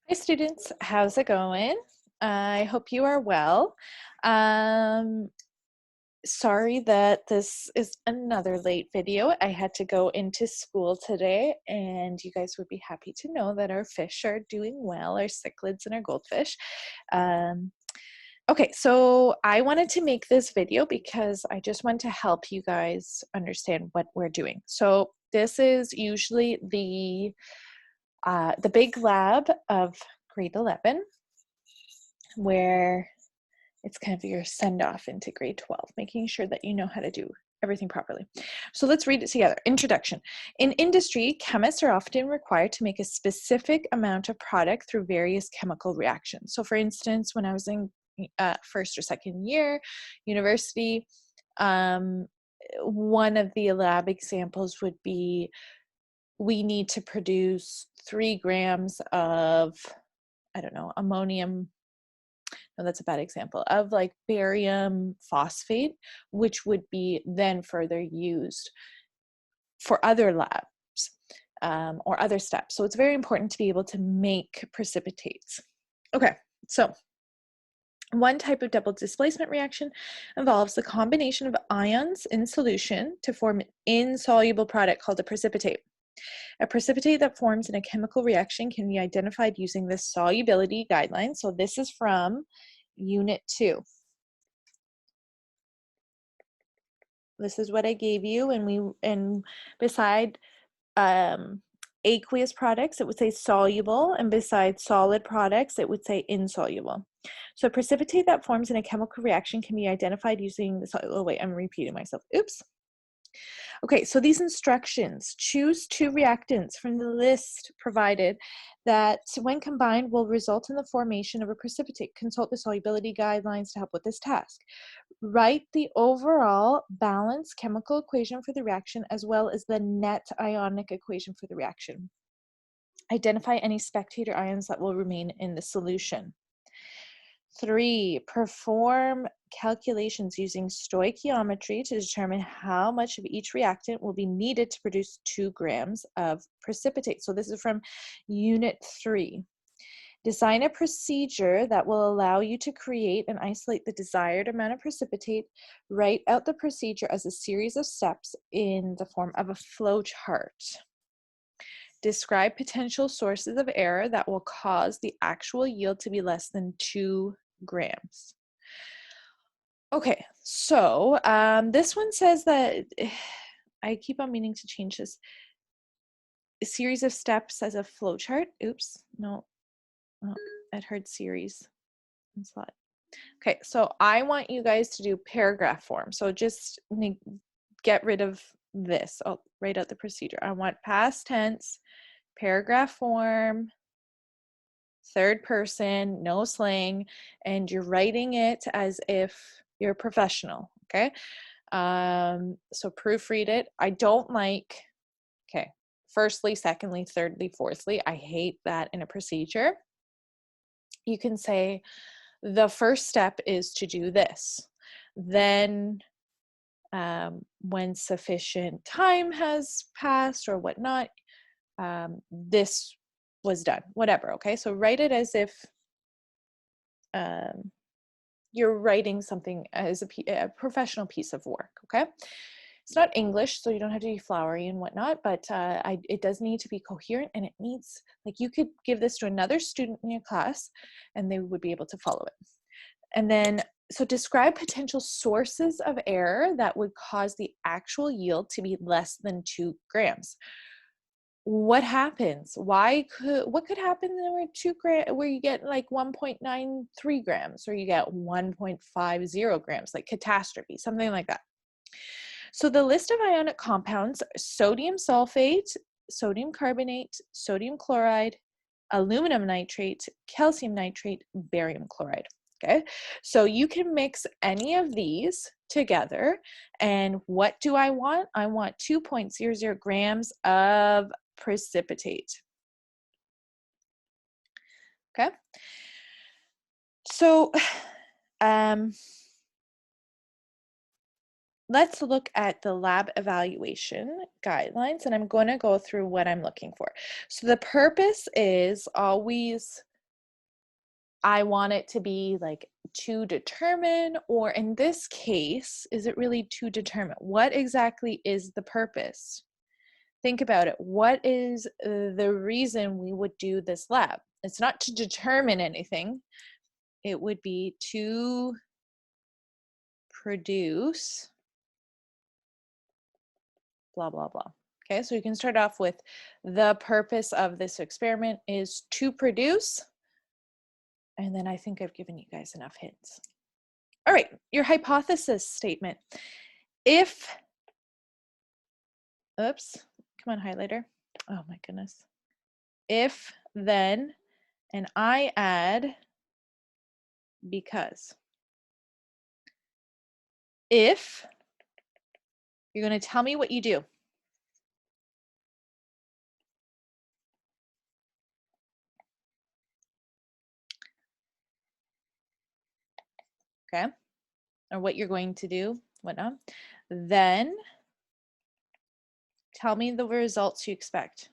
Hi students, how's it going? I hope you are well. Um, Sorry that this is another late video. I had to go into school today, and you guys would be happy to know that our fish are doing well, our cichlids and our goldfish. Um, okay, so I wanted to make this video because I just want to help you guys understand what we're doing. So this is usually the big lab of grade 11, where it's kind of your send off into grade 12, making sure that you know how to do everything properly. So let's read it together. Introduction. In industry, chemists are often required to make a specific amount of product through various chemical reactions. So for instance, when I was in first or second year university, one of the lab examples would be we need to produce 3 grams of, I don't know, ammonium. No, that's a bad example of like barium phosphate, which would be then further used for other labs or other steps. So it's very important to be able to make precipitates. Okay, so one type of double displacement reaction involves the combination of ions in solution to form an insoluble product called a precipitate. A precipitate that forms in a chemical reaction can be identified using the solubility guideline. So this is from Unit 2. This is what I gave you, and beside aqueous products, it would say soluble, and beside solid products, it would say insoluble. So a precipitate that forms in a chemical reaction can be identified using the oh wait, I'm repeating myself. Oops. Okay, so these instructions: choose 2 reactants from the list provided that, when combined, will result in the formation of a precipitate. Consult the solubility guidelines to help with this task. Write the overall balanced chemical equation for the reaction as well as the net ionic equation for the reaction. Identify any spectator ions that will remain in the solution. 3, perform calculations using stoichiometry to determine how much of each reactant will be needed to produce 2 grams of precipitate. So this is from Unit 3. Design a procedure that will allow you to create and isolate the desired amount of precipitate. Write out the procedure as a series of steps in the form of a flow chart. Describe potential sources of error that will cause the actual yield to be less than 2 grams. Okay, so this one says that I keep on meaning to change this. A series of steps as a flow chart. Oops, no, oh, I'd heard series. Okay, so I want you guys to do paragraph form. So just get rid of this. I'll write out the procedure. I want past tense, paragraph form, third person, no slang, and you're writing it as if you're a professional, okay? So proofread it. I don't like, okay, firstly, secondly, thirdly, fourthly. I hate that in a procedure. You can say, the first step is to do this. Then when sufficient time has passed or whatnot, this was done, whatever, okay? So write it as if you're writing something as a professional piece of work, okay? It's not English, so you don't have to be flowery and whatnot, but it does need to be coherent, and it needs, like, you could give this to another student in your class and they would be able to follow it. And then, so describe potential sources of error that would cause the actual yield to be less than 2 grams. What happens? What could happen where 2 grams, where you get like 1.93 grams, or you get 1.50 grams, like catastrophe, something like that. So the list of ionic compounds: sodium sulfate, sodium carbonate, sodium chloride, aluminum nitrate, calcium nitrate, barium chloride. Okay, so you can mix any of these together. And what do I want? I want 2.00 grams of precipitate. Okay, so let's look at the lab evaluation guidelines, and I'm going to go through what I'm looking for. So the purpose is always I want it to be like to determine, or in this case, is it really to determine? What exactly is the purpose? Think about it. What is the reason we would do this lab? It's not to determine anything. It would be to produce blah, blah, blah. Okay, so you can start off with the purpose of this experiment is to produce. And then I think I've given you guys enough hints. All right, your hypothesis statement. If, oops, come on, highlighter. Oh my goodness. If, then, and I add because. If, you're going to tell me what you do. Okay, or what you're going to do, whatnot. Then tell me the results you expect.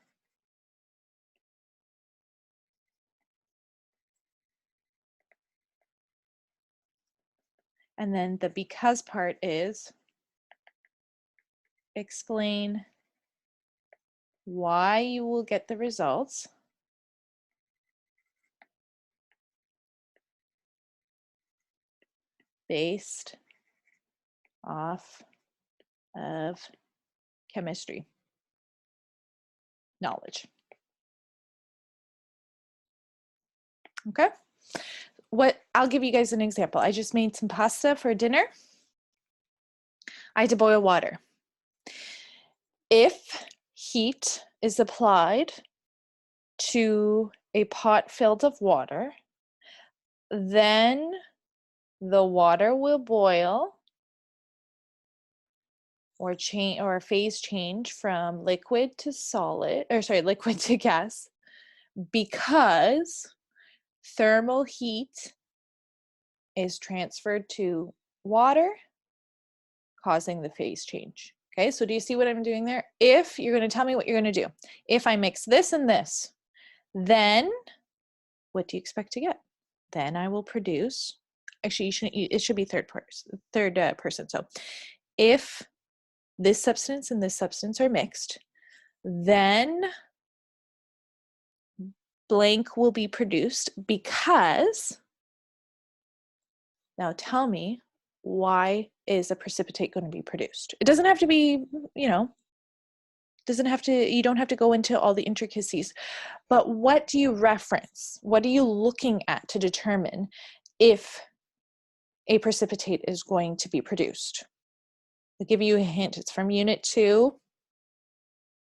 And then the because part is explain why you will get the results based off of chemistry knowledge. Okay, I'll give you guys an example. I just made some pasta for dinner. I had to boil water. If heat is applied to a pot filled with water, then the water will boil or change, or phase change from liquid to solid, or sorry, liquid to gas, because thermal heat is transferred to water, causing the phase change. Okay, so do you see what I'm doing there? If you're going to tell me what you're going to do, if I mix this and this, then what do you expect to get? Then I will produce, actually it should be third person. So if this substance and this substance are mixed, then blank will be produced because, now tell me, why is a precipitate going to be produced? It doesn't have to be, you don't have to go into all the intricacies, but what do you reference? What are you looking at to determine if a precipitate is going to be produced? I'll give you a hint. It's from Unit 2.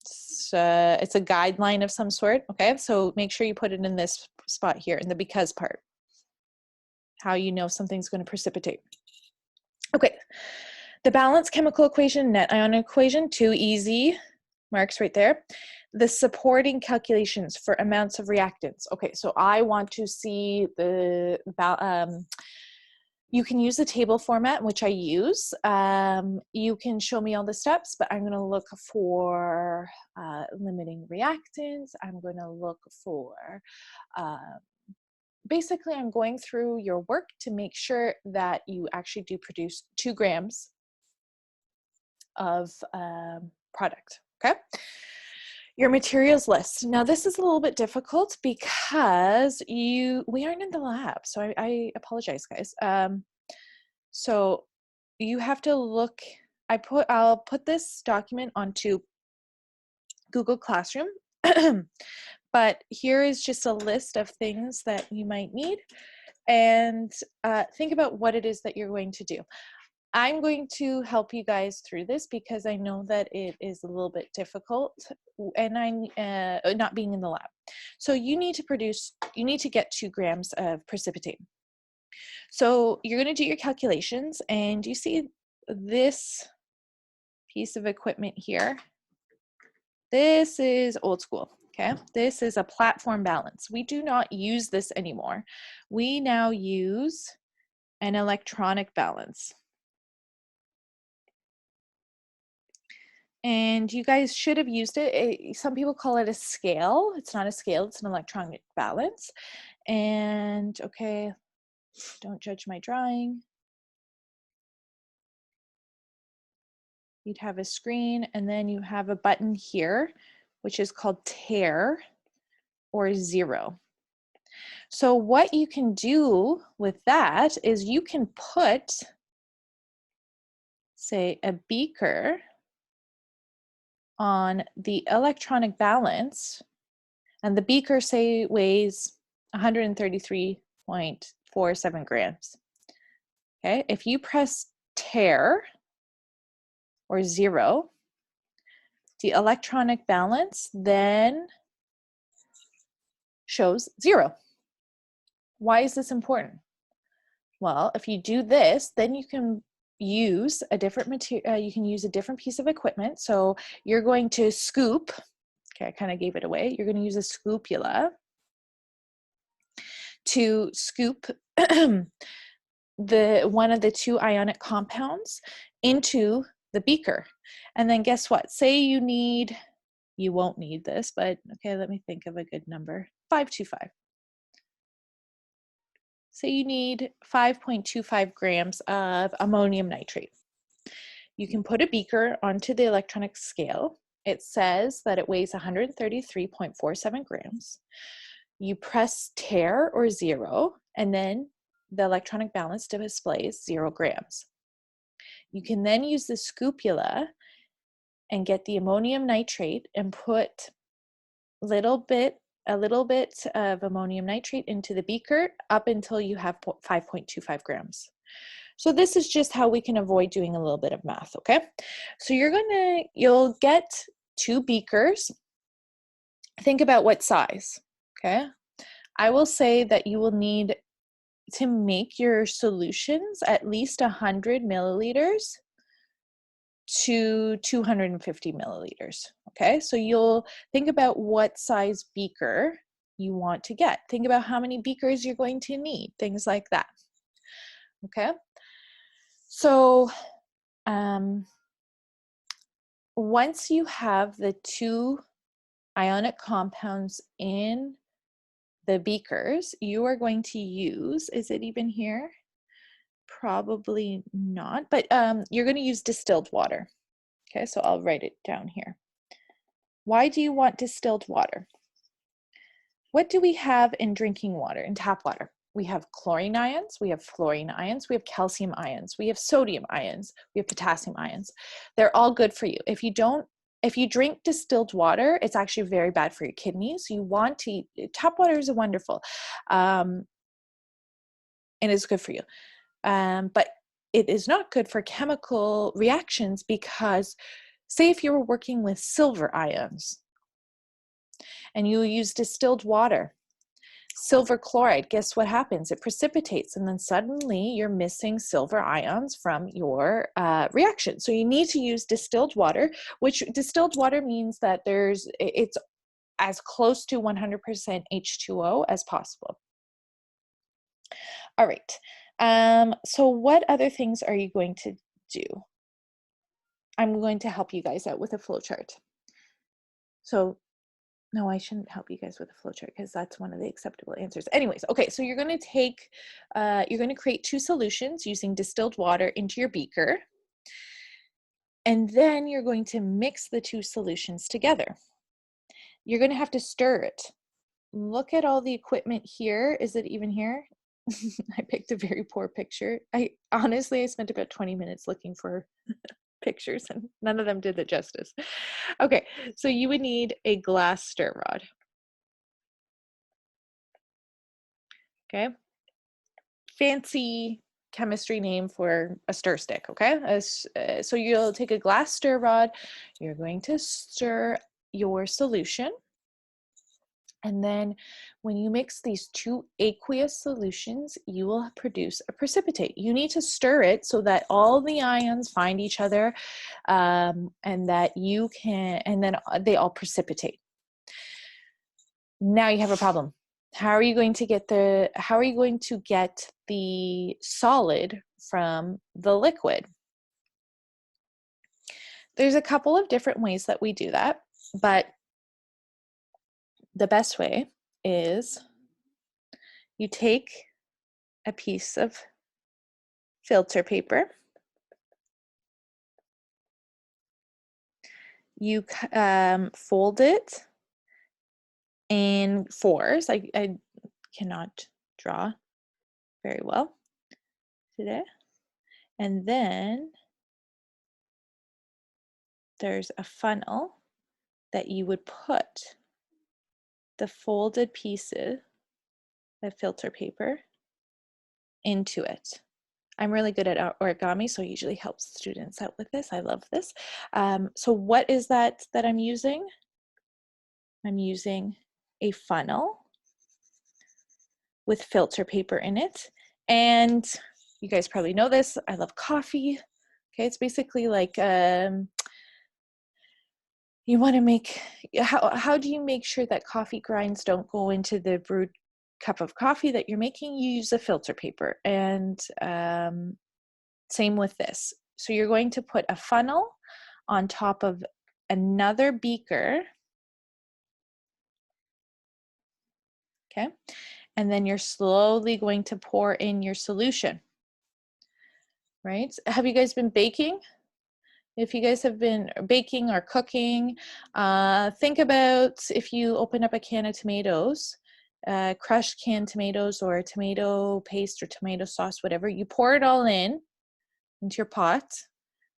It's a guideline of some sort. Okay, so make sure you put it in this spot here, in the because part. How you know something's going to precipitate. Okay, the balanced chemical equation, net ionic equation, 2 easy marks right there. The supporting calculations for amounts of reactants. Okay, so I want to see the, you can use the table format, which I use. You can show me all the steps, but I'm going to look for limiting reactants. I'm going to look for, basically I'm going through your work to make sure that you actually do produce 2 grams of product, okay? Your materials list. Now this is a little bit difficult because we aren't in the lab, so I apologize, guys. So you have to look, I'll put this document onto Google Classroom, but here is just a list of things that you might need, and think about what it is that you're going to do. I'm going to help you guys through this because I know that it is a little bit difficult, and I'm not being in the lab. So you need to get 2 grams of precipitate. So you're going to do your calculations, and you see this piece of equipment here. This is old school. Okay, this is a platform balance. We do not use this anymore. We now use an electronic balance. And you guys should have used it. Some people call it a scale. It's not a scale, it's an electronic balance. And okay, don't judge my drawing. You'd have a screen, and then you have a button here, which is called tare or 0. So what you can do with that is you can put, say, a beaker on the electronic balance, and the beaker, say, weighs 133.47 grams. Okay, if you press tare or 0, the electronic balance then shows 0. Why is this important? Well, if you do this, then you can use a different material, you can use a different piece of equipment. So you're going to scoop, okay, I kind of gave it away. You're going to use a scoopula to scoop one of the 2 ionic compounds into the beaker. And then guess what? Say you won't need this, but okay, let me think of a good number. 525. Say you need 5.25 grams of ammonium nitrate. You can put a beaker onto the electronic scale. It says that it weighs 133.47 grams. You press tare or 0, and then the electronic balance displays 0 grams. You can then use the scoopula and get the ammonium nitrate and put a little bit of ammonium nitrate into the beaker up until you have 5.25 grams. So this is just how we can avoid doing a little bit of math, okay? So you'll get 2 beakers. Think about what size, okay? I will say that you will need to make your solutions at least 100 milliliters to 250 milliliters, okay? So you'll think about what size beaker you want to get. Think about how many beakers you're going to need, things like that, okay? So once you have the 2 ionic compounds in the beakers, you are going to use, is it even here? Probably not, but you're going to use distilled water. Okay, so I'll write it down here. Why do you want distilled water? What do we have in drinking water, in tap water? We have chlorine ions, we have fluorine ions, we have calcium ions, we have sodium ions, we have potassium ions. They're all good for you. If you drink distilled water, it's actually very bad for your kidneys. You want to eat, tap water is wonderful, and it's good for you. But it is not good for chemical reactions because, say if you were working with silver ions and you use distilled water, silver chloride, guess what happens? It precipitates, and then suddenly you're missing silver ions from your reaction. So you need to use distilled water, which distilled water means that it's as close to 100% H2O as possible. All right. So what other things are you going to do? I'm going to help you guys out with a flowchart. So no, I shouldn't help you guys with a flowchart because that's one of the acceptable answers. Anyways, okay, so you're going to create 2 solutions using distilled water into your beaker. And then you're going to mix the 2 solutions together. You're going to have to stir it. Look at all the equipment here. Is it even here? I picked a very poor picture. I spent about 20 minutes looking for pictures and none of them did it justice. Okay, so you would need a glass stir rod. Okay, fancy chemistry name for a stir stick, okay? So you'll take a glass stir rod, you're going to stir your solution, and then when you mix these 2 aqueous solutions, you will produce a precipitate. You need to stir it so that all the ions find each other, and then they all precipitate. Now you have a problem. How are you going to get the solid from the liquid? there's a couple of different ways that we do that, but the best way is you take a piece of filter paper, you fold it in fours. I cannot draw very well today. And then there's a funnel that you would put the folded pieces of filter paper into it. I'm really good at origami, so I usually help students out with this. I love this. So what is that I'm using? I'm using a funnel with filter paper in it. And you guys probably know this, I love coffee. Okay, it's basically like, you wanna make, how do you make sure that coffee grinds don't go into the brewed cup of coffee that you're making? You use a filter paper. And same with this. So you're going to put a funnel on top of another beaker. Okay. And then you're slowly going to pour in your solution. Right? Have you guys been baking? If you guys have been baking or cooking, think about if you open up a can of tomatoes, crushed canned tomatoes or tomato paste or tomato sauce, whatever, you pour it all in into your pot,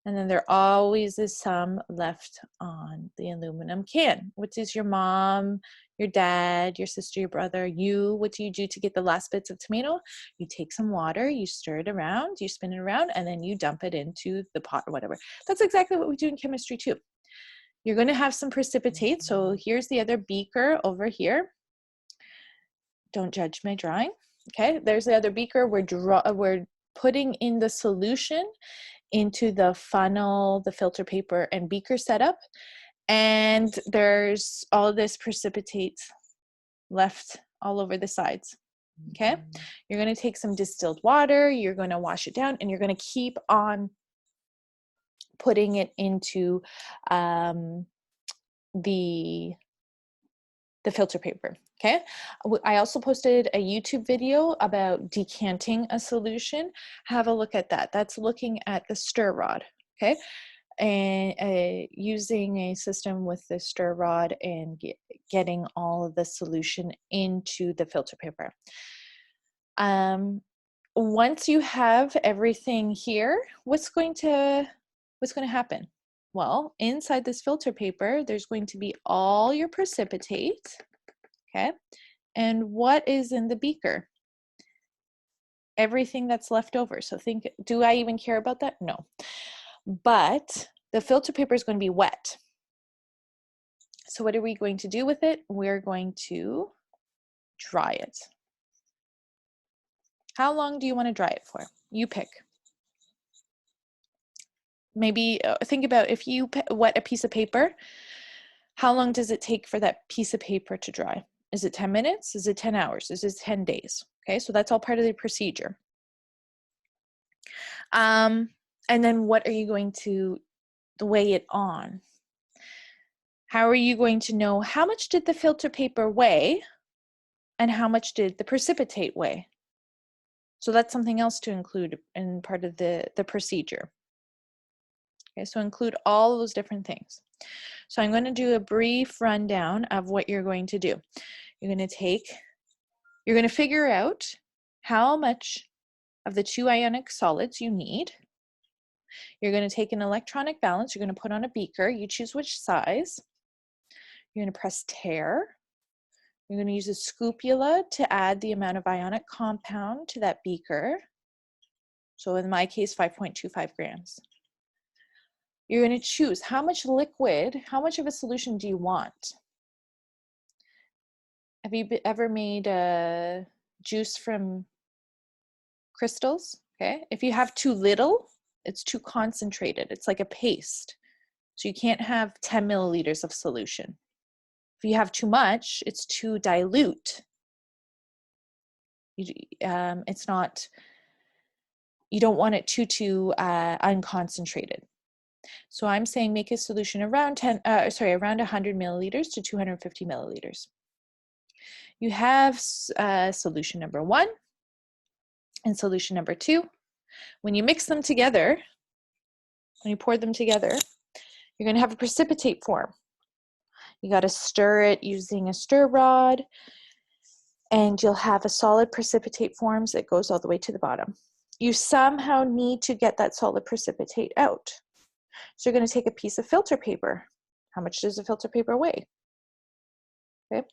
and then there always is some left on the aluminum can. What is your mom, your dad, your sister, your brother, you, what do you do to get the last bits of tomato? You take some water, you stir it around, you spin it around, and then you dump it into the pot or whatever. That's exactly what we do in chemistry too. You're going to have some precipitate. So here's the other beaker over here. Don't judge my drawing. Okay, there's the other beaker. We're putting in the solution into the funnel, the filter paper and beaker setup. And there's all this precipitate left all over the sides. Okay, you're going to take some distilled water, you're going to wash it down, and you're going to keep on putting it into the filter paper. Okay, I also posted a YouTube video about decanting a solution. Have a look at that. That's looking at the stir rod. Okay, and using a system with the stir rod and getting all of the solution into the filter paper. Once you have everything here, what's going to happen? Well, inside this filter paper, there's going to be all your precipitate. Okay, and what is in the beaker? Everything that's left over. So think, do I even care about that? No. But the filter paper is going to be wet. So what are we going to do with it? We're going to dry it. How long do you want to dry it for? You pick. Maybe think about if you wet a piece of paper, how long does it take for that piece of paper to dry? Is it 10 minutes? Is it 10 hours? Is it 10 days? Okay, so that's all part of the procedure. And then what are you going to weigh it on? How are you going to know how much did the filter paper weigh and how much did the precipitate weigh? So that's something else to include in part of the procedure. Okay, so include all those different things. So I'm going to do a brief rundown of what you're going to do. You're going to figure out how much of the 2 ionic solids you need. You're going to take an electronic balance. You're going to put on a beaker. You choose which size. You're going to press tare. You're going to use a scupula to add the amount of ionic compound to that beaker. So in my case, 5.25 grams. You're going to choose how much liquid, how much of a solution do you want? Have you ever made a juice from crystals? Okay, if you have too little, it's too concentrated. It's like a paste. So you can't have 10 milliliters of solution. If you have too much, it's too dilute. It's not, you don't want it too unconcentrated. So I'm saying make a solution around around 100 milliliters to 250 milliliters. You have solution number 1 and solution number 2. When you mix them together, when you pour them together, you're going to have a precipitate form. You got to stir it using a stir rod, and you'll have a solid precipitate forms that goes all the way to the bottom. You somehow need to get that solid precipitate out. So you're going to take a piece of filter paper. How much does a filter paper weigh? Okay.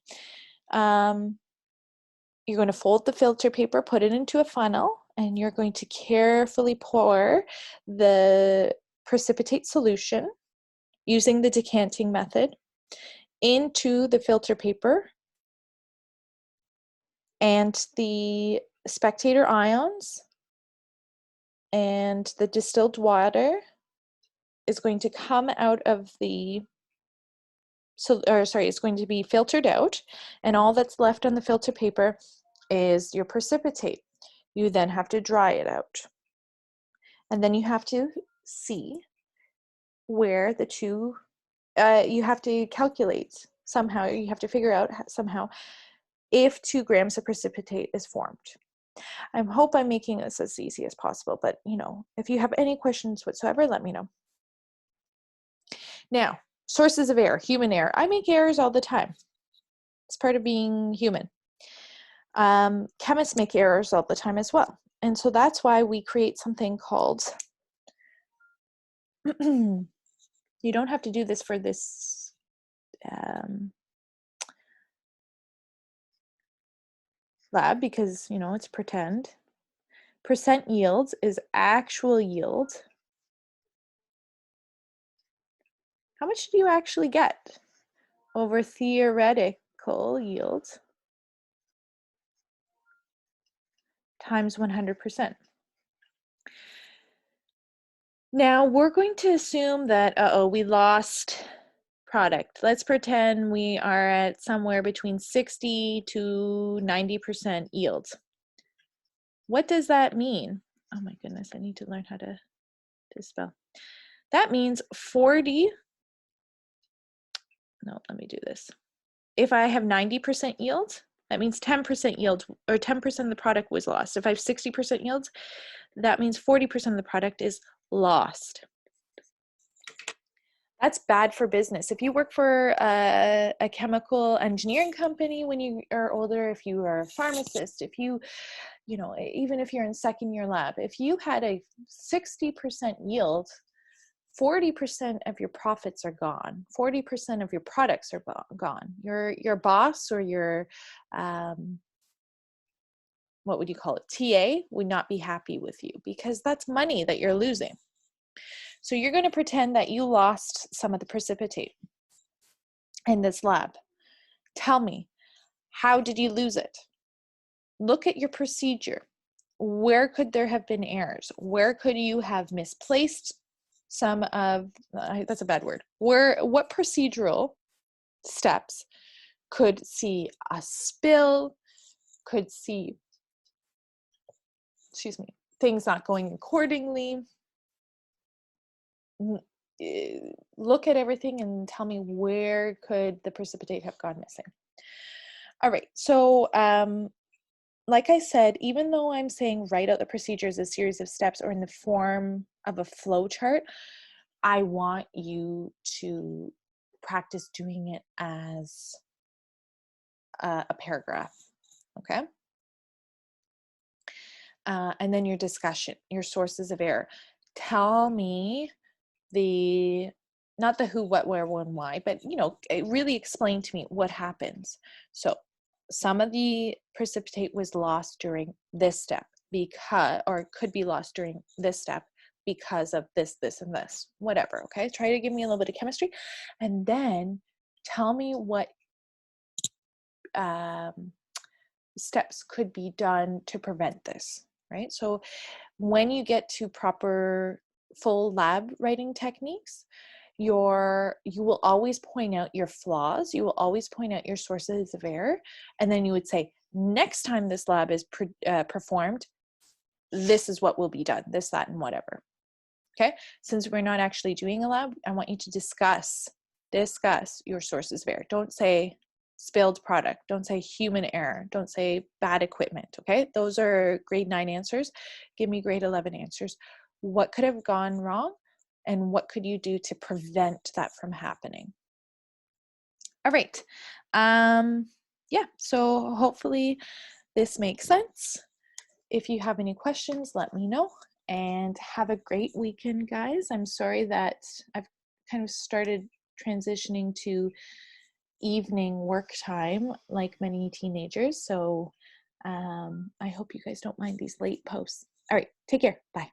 You're going to fold the filter paper, put it into a funnel, and you're going to carefully pour the precipitate solution using the decanting method into the filter paper, and the spectator ions and the distilled water is going to come out of the it's going to be filtered out, and all that's left on the filter paper is your precipitate. You then have to dry it out, and then you have to see where the two, you have to calculate somehow, you have to figure out somehow if 2 grams of precipitate is formed. I hope I'm making this as easy as possible, but if you have any questions whatsoever, let me know. Now, sources of error, human error. I make errors all the time. It's part of being human. Chemists make errors all the time as well. And so that's why we create something called, you don't have to do this for this lab because, it's pretend. Percent yields is actual yield. How much do you actually get over theoretical yield times 100%? Now we're going to assume that, we lost product. Let's pretend we are at somewhere between 60 to 90% yield. What does that mean? Oh my goodness, I need to learn how to spell. That means 40, no, let me do this. If I have 90% yield, that means 10% yield, or 10% of the product was lost. If I have 60% yields, that means 40% of the product is lost. That's bad for business. If you work for a chemical engineering company when you are older, if you are a pharmacist, if you even if you're in second year lab, if you had a 60% yield, 40% of your profits are gone. 40% of your products are gone. Your boss or your, what would you call it, TA would not be happy with you because that's money that you're losing. So you're going to pretend that you lost some of the precipitate in this lab. Tell me, how did you lose it? Look at your procedure. Where could there have been errors? Where could you have misplaced some of, that's a bad word. What procedural steps could see a spill, could see, things not going accordingly? Look at everything and tell me where could the precipitate have gone missing. All right, so like I said, even though I'm saying write out the procedure as a series of steps or in the form of a flow chart, I want you to practice doing it as a paragraph, okay? And then your discussion, your sources of error. Tell me not the who, what, where, when, why, but really explain to me what happens. So some of the precipitate was lost during this step or could be lost during this step because of this, and this, whatever, okay? Try to give me a little bit of chemistry, and then tell me what steps could be done to prevent this, right? So when you get to proper full lab writing techniques, you will always point out your flaws, you will always point out your sources of error, and then you would say, next time this lab is performed, this is what will be done, this, that, and whatever. Okay, since we're not actually doing a lab, I want you to discuss your sources of error. Don't say spilled product, don't say human error, don't say bad equipment, okay? Those are grade 9 answers. Give me grade 11 answers. What could have gone wrong and what could you do to prevent that from happening? All right. Yeah, so hopefully this makes sense. If you have any questions, let me know, and have a great weekend, guys. I'm sorry that I've kind of started transitioning to evening work time like many teenagers. So I hope you guys don't mind these late posts. All right, take care. Bye.